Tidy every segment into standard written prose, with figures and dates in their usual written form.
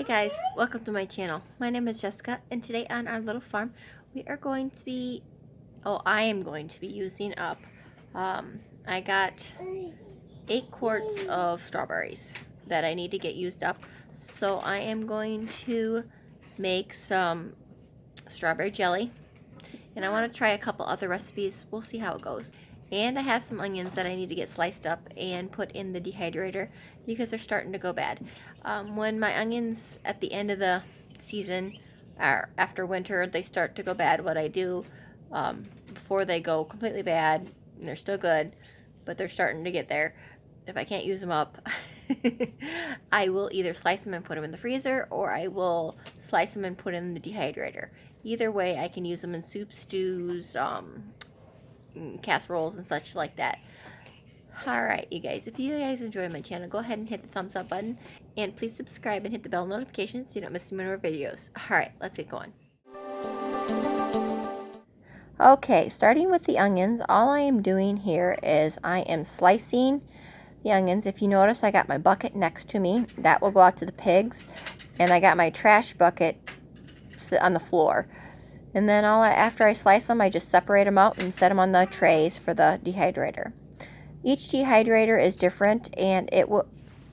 guys, welcome to my channel. My name is Jessica, and today on our little farm we are going to be, I am going to be using up, I got 8 quarts of strawberries that I need to get used up. So I am going to make some strawberry jelly, and I want to try a couple other recipes. We'll see how it goes. And I have some onions that I need to get sliced up and put in the dehydrator because they're starting to go bad. When my onions at the end of the season, or after winter, they start to go bad, what I do before they go completely bad, and they're still good, but they're starting to get there, if I can't use them up, I will either slice them and put them in the freezer, or I will slice them and put them in the dehydrator. Either way, I can use them in soup, stews, casseroles and such like that. Alright, you guys, if you guys enjoy my channel, go ahead and hit the thumbs up button, and please subscribe and hit the bell notification so you don't miss any more videos. Alright, let's get going. Okay, starting with the onions, all I am doing here is I am slicing the onions. If you notice, I got my bucket next to me. That will go out to the pigs, and I got my trash bucket on the floor. And then after I slice them, I just separate them out and set them on the trays for the dehydrator. Each dehydrator is different, and it will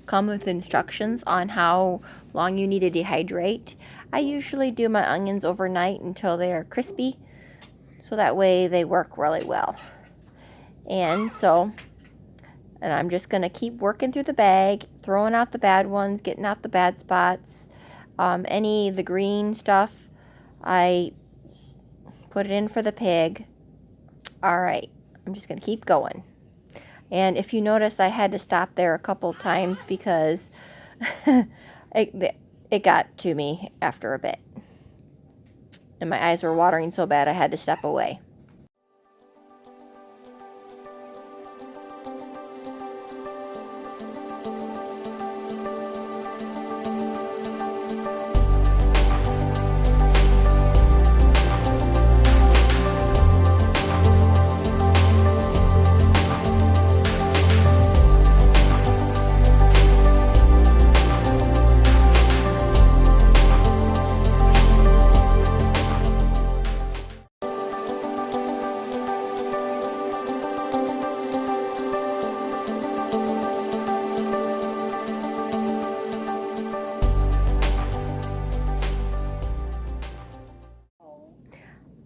come with instructions on how long you need to dehydrate. I usually do my onions overnight until they are crispy, so that way they work really well. And I'm just going to keep working through the bag, throwing out the bad ones, getting out the bad spots. Any of the green stuff, I put it in for the pig. Alright, I'm just going to keep going. And if you notice, I had to stop there a couple times because it got to me after a bit. And my eyes were watering so bad I had to step away.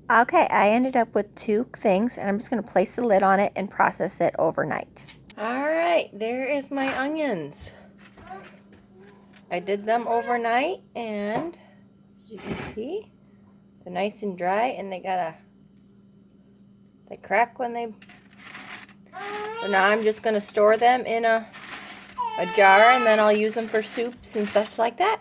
Okay, I ended up with 2 things, and I'm just going to place the lid on it and process it overnight. Alright, there is my onions. I did them overnight, and as you can see, they're nice and dry, and they crack when they... So now I'm just going to store them in a jar, and then I'll use them for soups and such like that.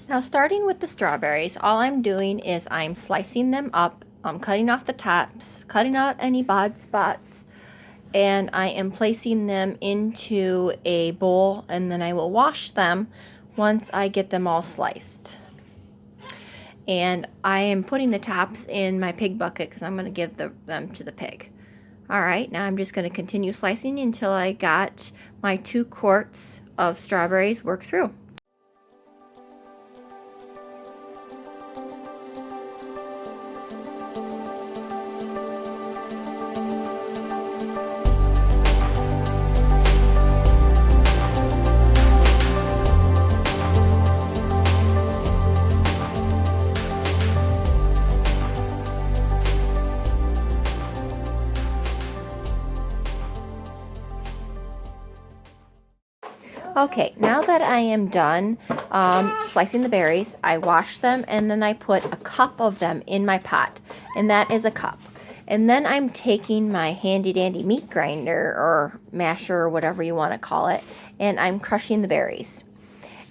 Now, starting with the strawberries, all I'm doing is I'm slicing them up, I'm cutting off the tops, cutting out any bad spots, and I am placing them into a bowl, and then I will wash them once I get them all sliced. And I am putting the tops in my pig bucket because I'm going to give them to the pig. Alright, now I'm just going to continue slicing until I got my 2 quarts of strawberries worked through. Okay, now that I am done slicing the berries, I wash them, and then I put a cup of them in my pot, and that is a cup. And then I'm taking my handy dandy meat grinder or masher or whatever you want to call it, and I'm crushing the berries.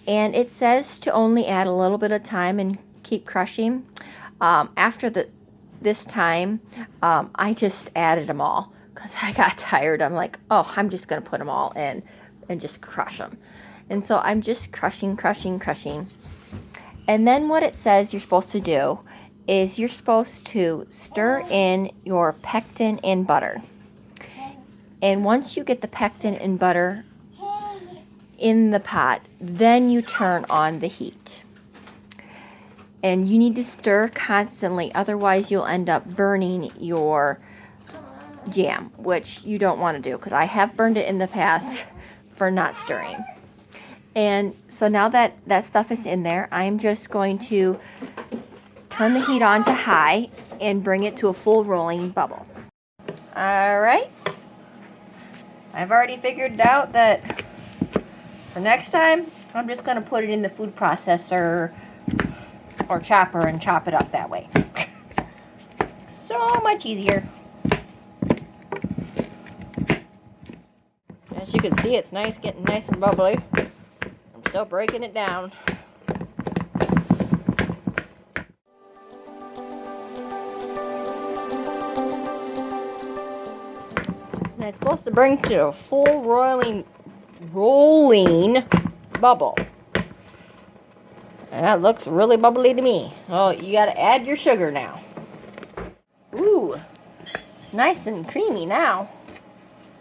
And it says to only add a little bit of time and keep crushing. After this time, I just added them all because I got tired. I'm like, oh, I'm just going to put them all in and just crush them. And so I'm just crushing. And then what it says you're supposed to do is you're supposed to stir in your pectin in butter. And once you get the pectin and butter in the pot, then you turn on the heat. And you need to stir constantly, otherwise you'll end up burning your jam, which you don't want to do, because I have burned it in the past for not stirring. And so now that that stuff is in there, I'm just going to turn the heat on to high and bring it to a full rolling bubble. Alright, I've already figured it out that for next time, I'm just going to put it in the food processor or chopper and chop it up that way. So much easier. As you can see, it's nice, getting nice and bubbly. I'm still breaking it down. And it's supposed to bring to a full rolling bubble. And that looks really bubbly to me. Oh, you gotta add your sugar now. Ooh, it's nice and creamy now.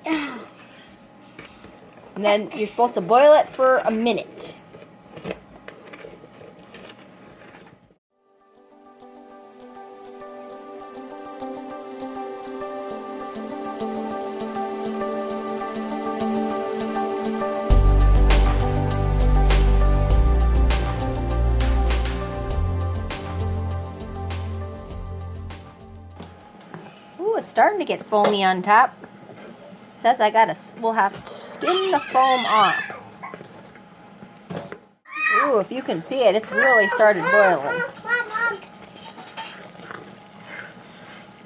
And then you're supposed to boil it for a minute. Ooh, it's starting to get foamy on top. It says we'll have to skim the foam off. Ooh, if you can see it, it's really started boiling.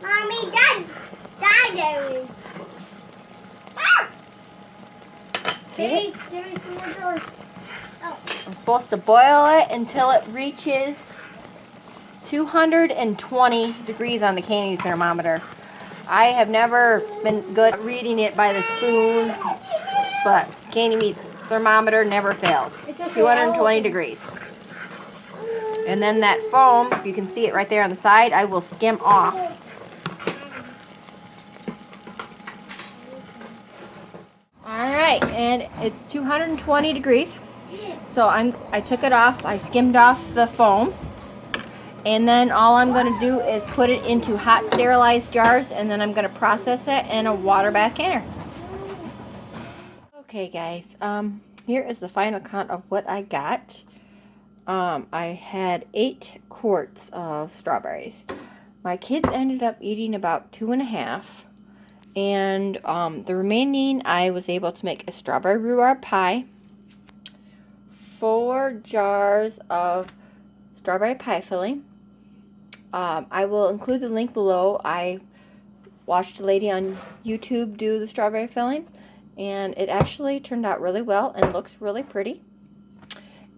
Mommy, Dad. See? Give me some more doors. Oh. I'm supposed to boil it until it reaches 220 degrees on the candy thermometer. I have never been good at reading it by the spoon, but candy meat thermometer never fails. 220 degrees. And then that foam, if you can see it right there on the side, I will skim off. Alright, and it's 220 degrees. So I took it off, I skimmed off the foam. And then all I'm going to do is put it into hot sterilized jars, and then I'm going to process it in a water bath canner. Okay guys, here is the final count of what I got. I had 8 quarts of strawberries. My kids ended up eating about 2.5. And the remaining, I was able to make a strawberry rhubarb pie, 4 jars of strawberry pie filling. I will include the link below. I watched a lady on YouTube do the strawberry filling, and it actually turned out really well and looks really pretty.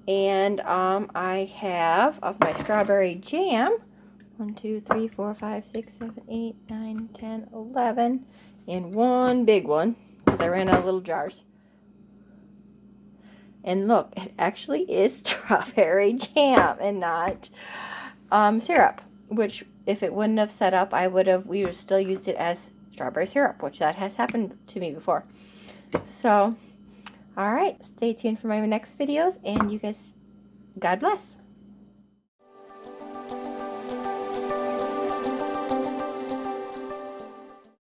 And I have, of my strawberry jam, 1, 2, 3, 4, 5, 6, 7, 8, 9, 10, 11, and 1 big one, because I ran out of little jars. And look, it actually is strawberry jam and not syrup, which if it wouldn't have set up, we would have still used it as strawberry syrup, which that has happened to me before. So, alright, stay tuned for my next videos, and you guys, God bless.